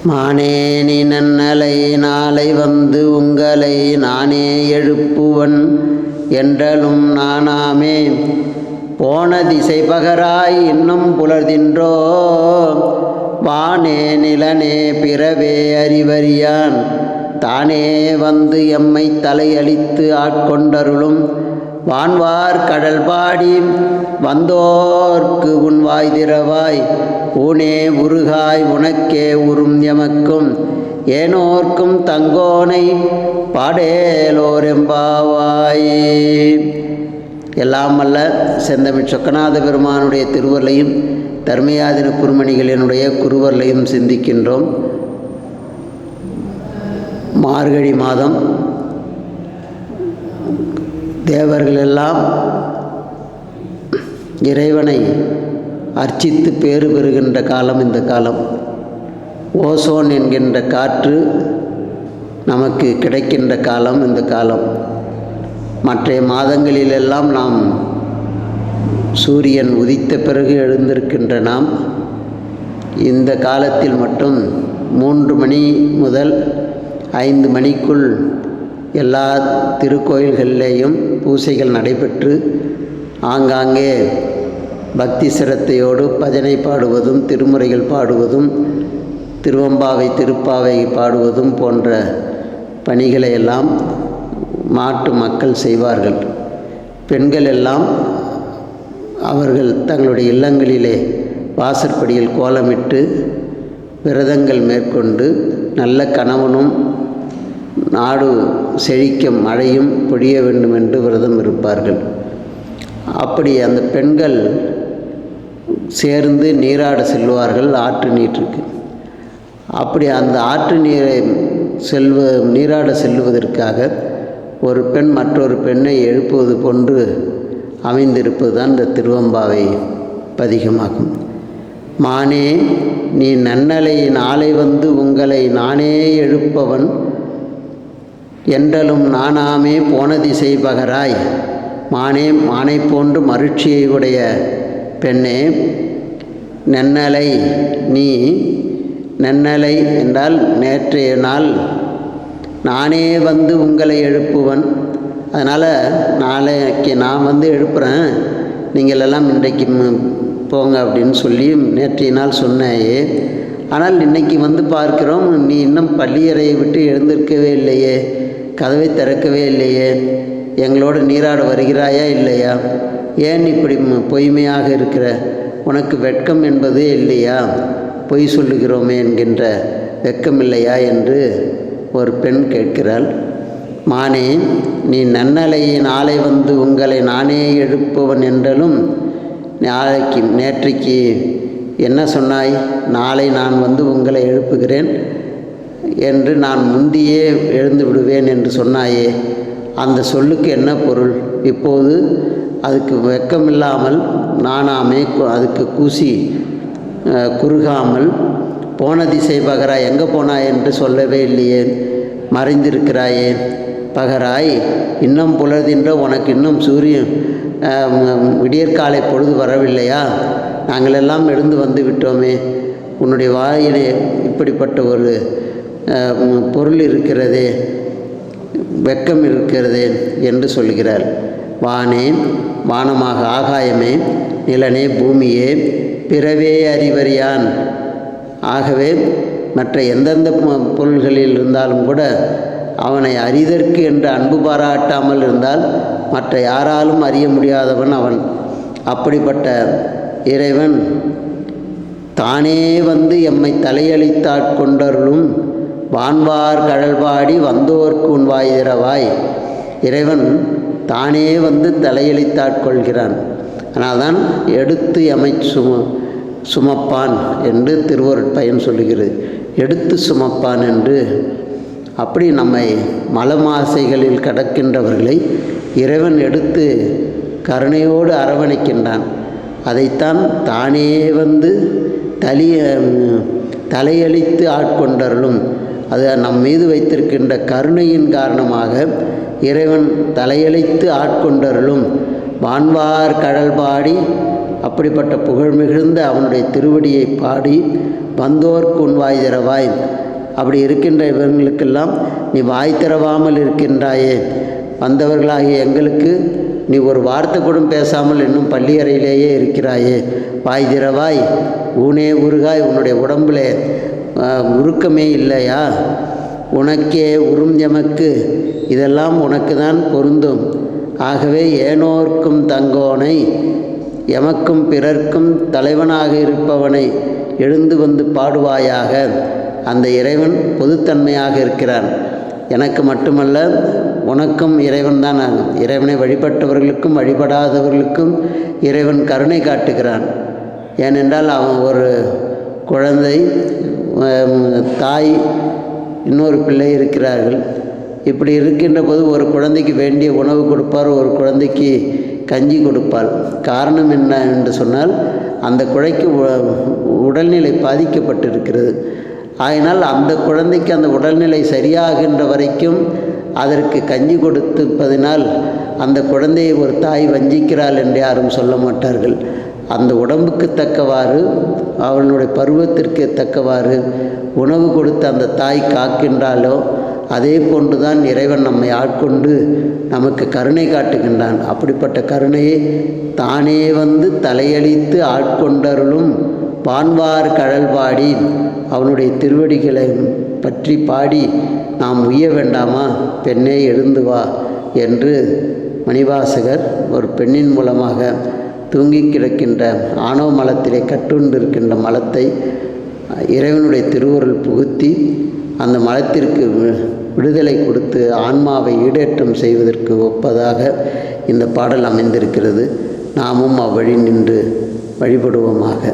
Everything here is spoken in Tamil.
மானேனி நன்னலை நாளை வந்து உங்களை நானே எழுப்புவன் என்றலும் நானாமே போன திசை பகராய் இன்னும் புலர்தின்றோ வானே நிலனே பிறவே அறிவறியான் தானே வந்து எம்மை தலையளித்து ஆட்கொண்டருளும் வான்வார் கடல் பாடி வந்தோர்க்கு உன் வாய் திறவாய் ஊனே உருகாய் உனக்கே உறும் எமக்கும் ஏனோர்க்கும் தங்கோனை பாடேலோரெம்பாவாய். எல்லாம் அல்ல செந்தமிழ் சொக்கநாத பெருமானுடைய திருவருளையும் தர்மயாதின குருமணிகளினுடைய குருவருளையும் சிந்திக்கின்றோம். மார்கழி மாதம் தேவர்களெல்லாம் இறைவனை அர்ச்சித்து பேறு பெறுகின்ற காலம் இந்த காலம். ஓசோன் என்கின்ற காற்று நமக்கு கிடைக்கின்ற காலம் இந்த காலம். மற்ற மாதங்களிலெல்லாம் நாம் சூரியன் உதித்த பிறகு எழுந்திருக்கின்ற நாம் இந்த காலத்தில் மட்டும் 3 மணி முதல் 5 மணிக்குள் எல்லா திருக்கோயில்களிலேயும் பூசைகள் நடைபெற்று ஆங்காங்கே பக்தி சிரத்தையோடு பஜனை பாடுவதும் திருமுறைகள் பாடுவதும் திருவம்பாவை திருப்பாவை பாடுவதும் போன்ற பணிகளை எல்லாம் மாட்டு மக்கள் செய்வார்கள். பெண்கள் எல்லாம் அவர்கள் தங்களுடைய இல்லங்களிலே வாசற்படியில் கோலமிட்டு விரதங்கள் மேற்கொண்டு நல்ல கணவனும் நாடு செழிக்க மழையும் பொழிய வேண்டும் என்று விரதம் இருப்பார்கள். அப்படி அந்த பெண்கள் சேர்ந்து நீராட செல்வார்கள் ஆற்று நீற்றுக்கு. அப்படி அந்த ஆற்று நீரை நீராட செல்வதற்காக ஒரு பெண் மற்றொரு பெண்ணை எழுப்புவது போன்று அமைந்திருப்பது தான் இந்த திருவம்பாவை பதிகமாகும். மானே நீ நன்னலை நாளை வந்து உங்களை நானே எழுப்பவன் என்றலும் நானாமே போன திசை பகராய். மானே மானை போன்று மருட்சியை உடைய பெண்ணே, நன்னலை நீ நன்னலை என்றால் நேற்றைய நாள் நானே வந்து உங்களை எழுப்புவன். அதனால் நாளைக்கு நான் வந்து எழுப்புகிறேன், நீங்கள் எல்லாம் இன்றைக்கு போங்க அப்படின்னு சொல்லி நேற்றைய நாள் சொன்னேயே. ஆனால் இன்றைக்கி வந்து பார்க்கிறோம், நீ இன்னும் பள்ளியறையை விட்டு எழுந்திருக்கவே இல்லையே, கதவை திறக்கவே இல்லையே, எங்களோடு நீராட வருகிறாயா இல்லையா, ஏன் இப்படி பொய்மையாக இருக்கிற, உனக்கு வெட்கம் என்பதே இல்லையா, பொய் சொல்லுகிறோமே என்கின்ற வெட்கம் இல்லையா என்று ஒரு பெண் கேட்கிறாள். மானே நீ நன்னலை நாளை வந்து உங்களை நானே எழுப்புவன் என்றலும் நேற்றைக்கு என்ன சொன்னாய், நாளை நான் வந்து உங்களை எழுப்புகிறேன் என்று நான் முந்தியே எழுந்து விடுவேன் என்று சொன்னாயே, அந்த சொல்லுக்கு என்ன பொருள்? இப்போது அதுக்கு வெட்கமில்லாமல் நானாமே அதுக்கு கூசி குறுகாமல் போன திசை பகராய் எங்கே போனாய் என்று சொல்லவே இல்லையே, மறைந்திருக்கிறாயே பகராய். இன்னும் புலர்தின்ற உனக்கு இன்னும் சூரியன் விடியற்காலை பொழுது வரவில்லையா, நாங்களெல்லாம் எழுந்து வந்து விட்டோமே, உன்னுடைய வாயிலே இப்படிப்பட்ட ஒரு பொருள் இருக்கிறதே, வெட்கம் இருக்கிறதே என்று சொல்கிறார். வானே வானமாக ஆகாயமே, நிலனே பூமியே, பிறவே அறிவறியான். ஆகவே மற்ற எந்தெந்த பொருள்களில் இருந்தாலும் கூட அவனை அறிதற்கு என்று அன்பு பாராட்டாமல் இருந்தால் மற்ற யாராலும் அறிய முடியாதவன் அவன். அப்படிப்பட்ட இறைவன் தானே வந்து எம்மை தலையளித்தாட்கொண்டருளும் வான்வார் கடல்பாடி வந்தோர்க்கு உன் வாய் திறவாய். இறைவன் தானே வந்து தலையளித்தாட்கொள்கிறான். ஆனால் தான் எடுத்து எமை சுமப்பான் என்று திருவருட்பயன் சொல்லுகிறது. எடுத்து சுமப்பான் என்று. அப்படி நம்மை மலமாசைகளில் கடக்கின்றவர்களை இறைவன் எடுத்து கருணையோடு அரவணைக்கின்றான். அதைத்தான் தானே வந்து தலையளித்து ஆட்கொண்டருளும். அது நம் மீது வைத்திருக்கின்ற கருணையின் காரணமாக இறைவன் தலையளித்து ஆட்கொண்டருளும் வான்வார் கடல் பாடி அப்படிப்பட்ட புகழ் மிகுந்த அவனுடைய திருவடியை பாடி வந்தோர்க்கு உன் வாய் திறவாய். அப்படி இருக்கின்ற இவர்களுக்கெல்லாம் நீ வாய் திறவாமல் இருக்கின்றாயே, வந்தவர்களாகிய எங்களுக்கு நீ ஒரு வார்த்தை கூட பேசாமல் இன்னும் பள்ளியறையிலேயே இருக்கிறாயே, வாய் திறவாய். ஊனே உருகாய், உன்னுடைய உடம்புல உருக்கமே இல்லையா? உனக்கே உறும் எமக்கு, இதெல்லாம் உனக்கு தான் பொருந்தும். ஆகவே ஏனோர்க்கும் தங்கோனை, எமக்கும் பிறர்க்கும் தலைவனாக இருப்பவனை எழுந்து வந்து பாடுவாயாக. அந்த இறைவன் பொதுத்தன்மையாக இருக்கிறான். எனக்கு மட்டுமல்ல, உனக்கும் இறைவன் தான். இறைவனை வழிபட்டவர்களுக்கும் வழிபடாதவர்களுக்கும் இறைவன் கருணை காட்டுகிறான். ஏனென்றால் அவன் ஒரு குழந்தை, தாய், இன்னொரு பிள்ளை இருக்கிறார்கள். இப்படி இருக்கின்ற போது ஒரு குழந்தைக்கு வேண்டிய உணவு கொடுப்பார், ஒரு குழந்தைக்கு கஞ்சி கொடுப்பார். காரணம் என்ன என்று சொன்னால், அந்த குழைக்கு உடல்நிலை பாதிக்கப்பட்டிருக்கிறது. ஆயினால் அந்த குழந்தைக்கு அந்த உடல்நிலை சரியாகின்ற வரைக்கும் அதற்கு கஞ்சி கொடுத்திருப்பதினால் அந்த குழந்தையை ஒரு தாய் வஞ்சிக்கிறாள் என்று யாரும் சொல்ல மாட்டார்கள். அந்த உடம்புக்கு தக்கவாறு, அவளுடைய பருவத்திற்கு தக்கவாறு உணவு கொடுத்து அந்த தாய் காக்கின்றாலோ அதே போன்றுதான் இறைவன் நம்மை ஆட்கொண்டு நமக்கு கருணை காட்டுகின்றான். அப்படிப்பட்ட கருணையை தானே வந்து தலையளித்து ஆட்கொண்டருளும் வான்வார் கழல் பாடி, அவனுடைய திருவடிகளை பற்றி பாடி நாம் உய்ய வேண்டாமா? பெண்ணே எழுந்து வா என்று மணிவாசகர் ஒரு பெண்ணின் மூலமாக தூங்கி கிடக்கின்ற ஆணவ மலத்திலே கட்டுண்டிருக்கின்ற மலத்தை இறைவனுடைய திருவருள் புகுத்தி அந்த மலத்திற்கு விடுதலை கொடுத்து ஆன்மாவை ஈடேற்றம் செய்வதற்கு ஒப்பதாக இந்த பாடல் அமைந்திருக்கிறது. நாமும் அவ்வழி நின்று வழிபடுவோமாக.